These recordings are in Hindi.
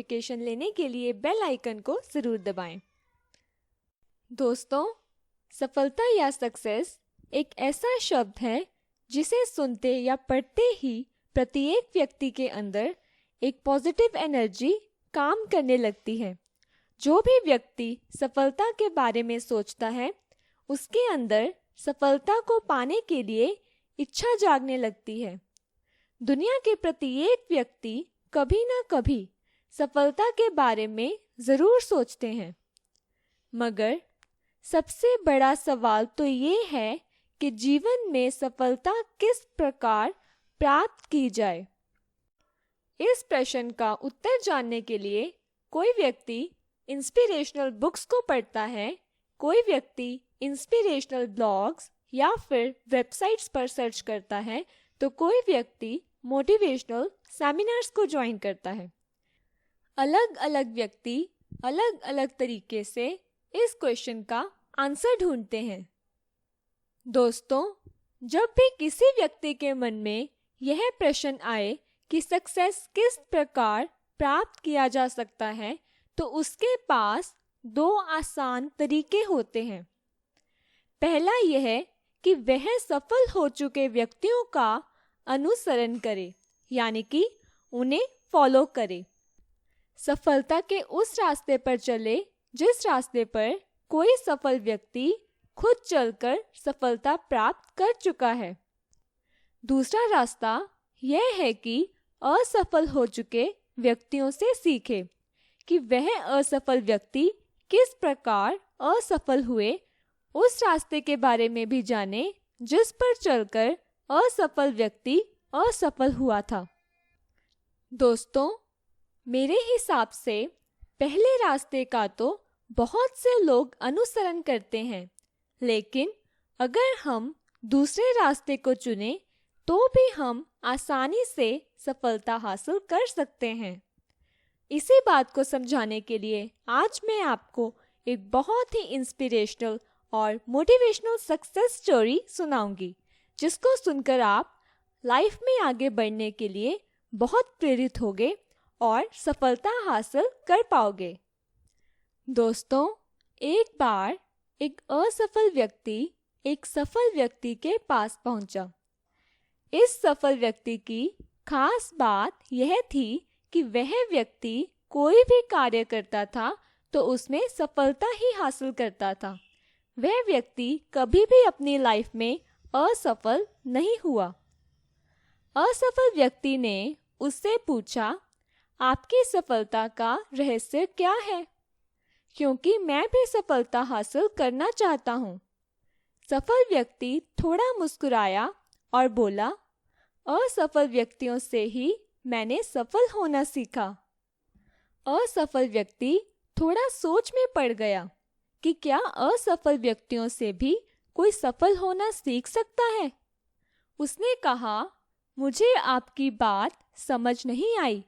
नोटिफिकेशन लेने के लिए बेल आइकन को ज़रूर दबाएं। दोस्तों, सफलता या सक्सेस एक ऐसा शब्द है जिसे सुनते या पढ़ते ही प्रत्येक व्यक्ति के अंदर एक पॉजिटिव एनर्जी काम करने लगती है। जो भी व्यक्ति सफलता के बारे में सोचता है, उसके अंदर सफलता को पाने के लिए इच्छा जागने लगती है। दुनिया के प्रत्येक व्यक्ति कभी ना कभी सफलता के बारे में ज़रूर सोचते हैं, मगर सबसे बड़ा सवाल तो ये है कि जीवन में सफलता किस प्रकार प्राप्त की जाए। इस प्रश्न का उत्तर जानने के लिए कोई व्यक्ति इंस्पिरेशनल बुक्स को पढ़ता है, कोई व्यक्ति इंस्पिरेशनल ब्लॉग्स या फिर वेबसाइट्स पर सर्च करता है, तो कोई व्यक्ति मोटिवेशनल सेमिनार्स को ज्वाइन करता है। अलग अलग व्यक्ति अलग अलग तरीके से इस क्वेश्चन का आंसर ढूंढते हैं। दोस्तों, जब भी किसी व्यक्ति के मन में यह प्रश्न आए कि सक्सेस किस प्रकार प्राप्त किया जा सकता है, तो उसके पास दो आसान तरीके होते हैं। पहला यह कि वह सफल हो चुके व्यक्तियों का अनुसरण करे, यानी कि उन्हें फॉलो करे। सफलता के उस रास्ते पर चले जिस रास्ते पर कोई सफल व्यक्ति खुद चलकर सफलता प्राप्त कर चुका है। दूसरा रास्ता यह है कि असफल हो चुके व्यक्तियों से सीखे कि वह असफल व्यक्ति किस प्रकार असफल हुए, उस रास्ते के बारे में भी जाने जिस पर चलकर असफल व्यक्ति असफल हुआ था। दोस्तों, मेरे हिसाब से पहले रास्ते का तो बहुत से लोग अनुसरण करते हैं, लेकिन अगर हम दूसरे रास्ते को चुनें तो भी हम आसानी से सफलता हासिल कर सकते हैं। इसी बात को समझाने के लिए आज मैं आपको एक बहुत ही इंस्पिरेशनल और मोटिवेशनल सक्सेस स्टोरी सुनाऊंगी, जिसको सुनकर आप लाइफ में आगे बढ़ने के लिए बहुत प्रेरित होगे और सफलता हासिल कर पाओगे। दोस्तों, एक बार एक असफल व्यक्ति एक सफल व्यक्ति के पास पहुंचा। इस सफल व्यक्ति की खास बात यह थी कि वह व्यक्ति कोई भी कार्य करता था तो उसमें सफलता ही हासिल करता था। वह व्यक्ति कभी भी अपनी लाइफ में असफल नहीं हुआ। असफल व्यक्ति ने उससे पूछा, आपकी सफलता का रहस्य क्या है? क्योंकि मैं भी सफलता हासिल करना चाहता हूँ। सफल व्यक्ति थोड़ा मुस्कुराया और बोला, असफल व्यक्तियों से ही मैंने सफल होना सीखा। असफल व्यक्ति थोड़ा सोच में पड़ गया कि क्या असफल व्यक्तियों से भी कोई सफल होना सीख सकता है? उसने कहा, मुझे आपकी बात समझ नहीं आई,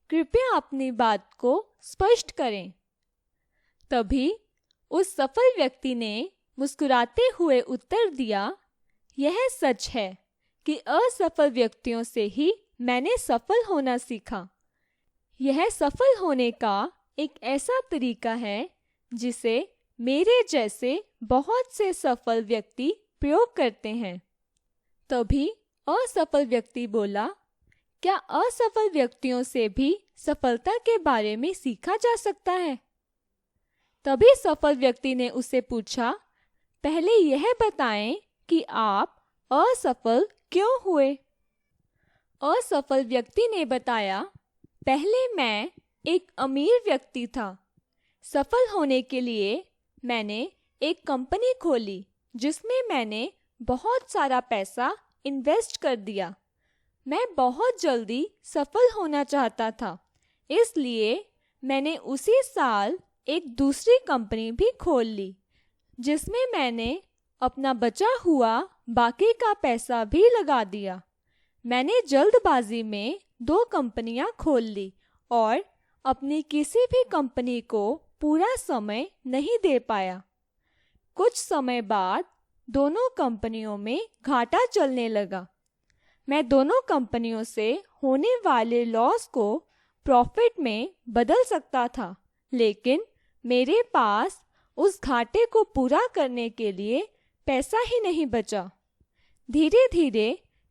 कृपया अपनी बात को स्पष्ट करें। तभी उस सफल व्यक्ति ने मुस्कुराते हुए उत्तर दिया, यह सच है कि असफल व्यक्तियों से ही मैंने सफल होना सीखा। यह सफल होने का एक ऐसा तरीका है जिसे मेरे जैसे बहुत से सफल व्यक्ति प्रयोग करते हैं। तभी असफल व्यक्ति बोला, क्या असफल व्यक्तियों से भी सफलता के बारे में सीखा जा सकता है? तभी सफल व्यक्ति ने उससे पूछा, पहले यह बताएं कि आप असफल क्यों हुए? असफल व्यक्ति ने बताया, पहले मैं एक अमीर व्यक्ति था। सफल होने के लिए मैंने एक कंपनी खोली जिसमें मैंने बहुत सारा पैसा इन्वेस्ट कर दिया। मैं बहुत जल्दी सफल होना चाहता था, इसलिए मैंने उसी साल एक दूसरी कंपनी भी खोल ली, जिसमें मैंने अपना बचा हुआ बाकी का पैसा भी लगा दिया। मैंने जल्दबाजी में 2 कंपनियां खोल ली और अपनी किसी भी कंपनी को पूरा समय नहीं दे पाया। कुछ समय बाद दोनों कंपनियों में घाटा चलने लगा। मैं दोनों कंपनियों से होने वाले लॉस को प्रॉफिट में बदल सकता था, लेकिन मेरे पास उस घाटे को पूरा करने के लिए पैसा ही नहीं बचा। धीरे धीरे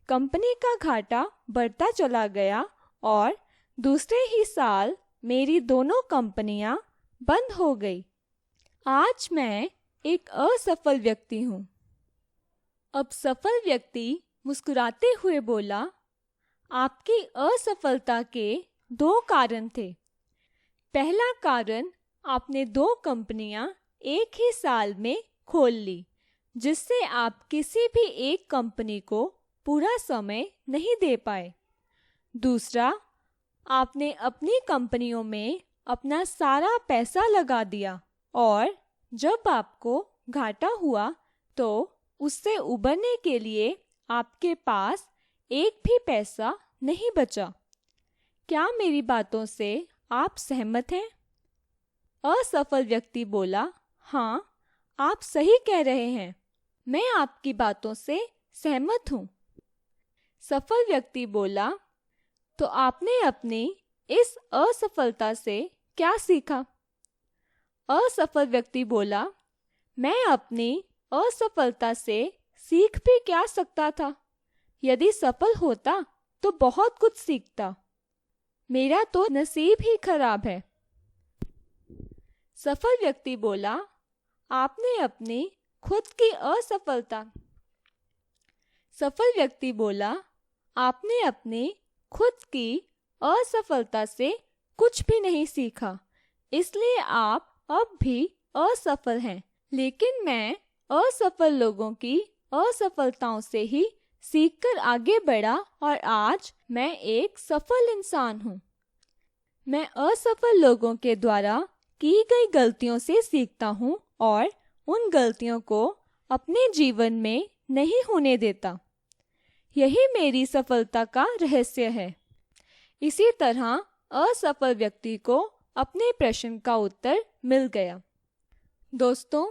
कंपनी का घाटा बढ़ता चला गया और दूसरे ही साल मेरी दोनों कंपनियां बंद हो गई। आज मैं एक असफल व्यक्ति हूँ। अब सफल व्यक्ति मुस्कुराते हुए बोला, आपकी असफलता के 2 कारण थे। पहला कारण, आपने 2 कंपनियां एक ही साल में खोल ली, जिससे आप किसी भी एक कंपनी को पूरा समय नहीं दे पाए। दूसरा, आपने अपनी कंपनियों में अपना सारा पैसा लगा दिया और जब आपको घाटा हुआ तो उससे उबरने के लिए आपके पास एक भी पैसा नहीं बचा। क्या मेरी बातों से आप सहमत हैं? असफल व्यक्ति बोला, हाँ, आप सही कह रहे हैं, मैं आपकी बातों से सहमत हूँ। सफल व्यक्ति बोला, तो आपने अपनी इस असफलता से क्या सीखा? असफल व्यक्ति बोला, मैं अपनी असफलता से सीख भी क्या सकता था? यदि सफल होता तो बहुत कुछ सीखता। मेरा तो नसीब ही खराब है। सफल व्यक्ति बोला, आपने अपनी खुद की असफलता सफल व्यक्ति बोला, आपने अपनी खुद की असफलता से कुछ भी नहीं सीखा, इसलिए आप अब भी असफल हैं। लेकिन मैं असफल लोगों की असफलताओं से ही सीखकर आगे बढ़ा और आज मैं एक सफल इंसान हूँ। मैं असफल लोगों के द्वारा की गई गलतियों से सीखता हूँ और उन गलतियों को अपने जीवन में नहीं होने देता। यही मेरी सफलता का रहस्य है। इसी तरह असफल व्यक्ति को अपने प्रश्न का उत्तर मिल गया। दोस्तों,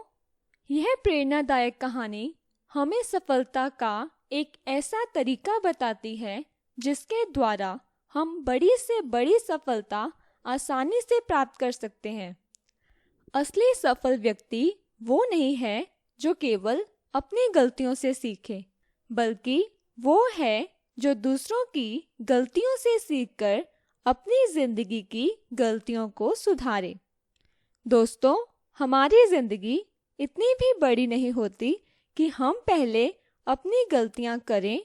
यह प्रेरणादायक कहानी हमें सफलता का एक ऐसा तरीका बताती है जिसके द्वारा हम बड़ी से बड़ी सफलता आसानी से प्राप्त कर सकते हैं। असली सफल व्यक्ति वो नहीं है जो केवल अपनी गलतियों से सीखे, बल्कि वो है जो दूसरों की गलतियों से सीखकर अपनी जिंदगी की गलतियों को सुधारे। दोस्तों, हमारी जिंदगी इतनी भी बड़ी नहीं होती कि हम पहले अपनी गलतियां करें,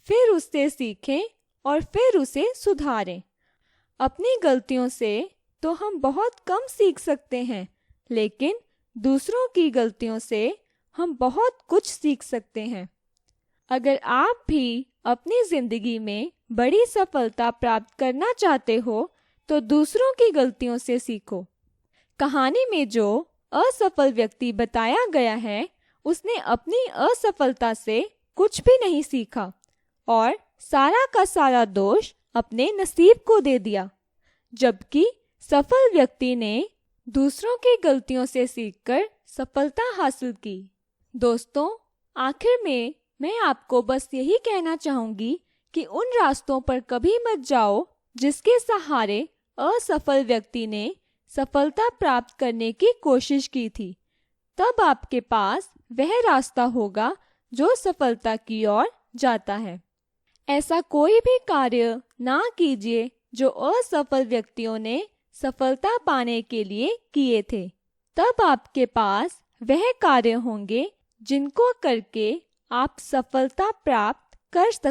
फिर उससे सीखें और फिर उसे सुधारें। अपनी गलतियों से तो हम बहुत कम सीख सकते हैं, लेकिन दूसरों की गलतियों से हम बहुत कुछ सीख सकते हैं। अगर आप भी अपनी जिंदगी में बड़ी सफलता प्राप्त करना चाहते हो तो दूसरों की गलतियों से सीखो। कहानी में जो असफल व्यक्ति बताया गया है, उसने अपनी असफलता से कुछ भी नहीं सीखा और सारा का सारा दोष अपने नसीब को दे दिया, जबकि सफल व्यक्ति ने दूसरों की गलतियों से सीखकर सफलता हासिल की। दोस्तों, आखिर में मैं आपको बस यही कहना चाहूंगी कि उन रास्तों पर कभी मत जाओ जिसके सहारे असफल व्यक्ति ने सफलता प्राप्त करने की कोशिश की थी। तब आपके पास वह रास्ता होगा जो सफलता की ओर जाता है। ऐसा कोई भी कार्य ना कीजिए जो असफल व्यक्तियों ने सफलता पाने के लिए किए थे। तब आपके पास वह कार्य होंगे जिनको करके आप सफलता प्राप्त कर सकते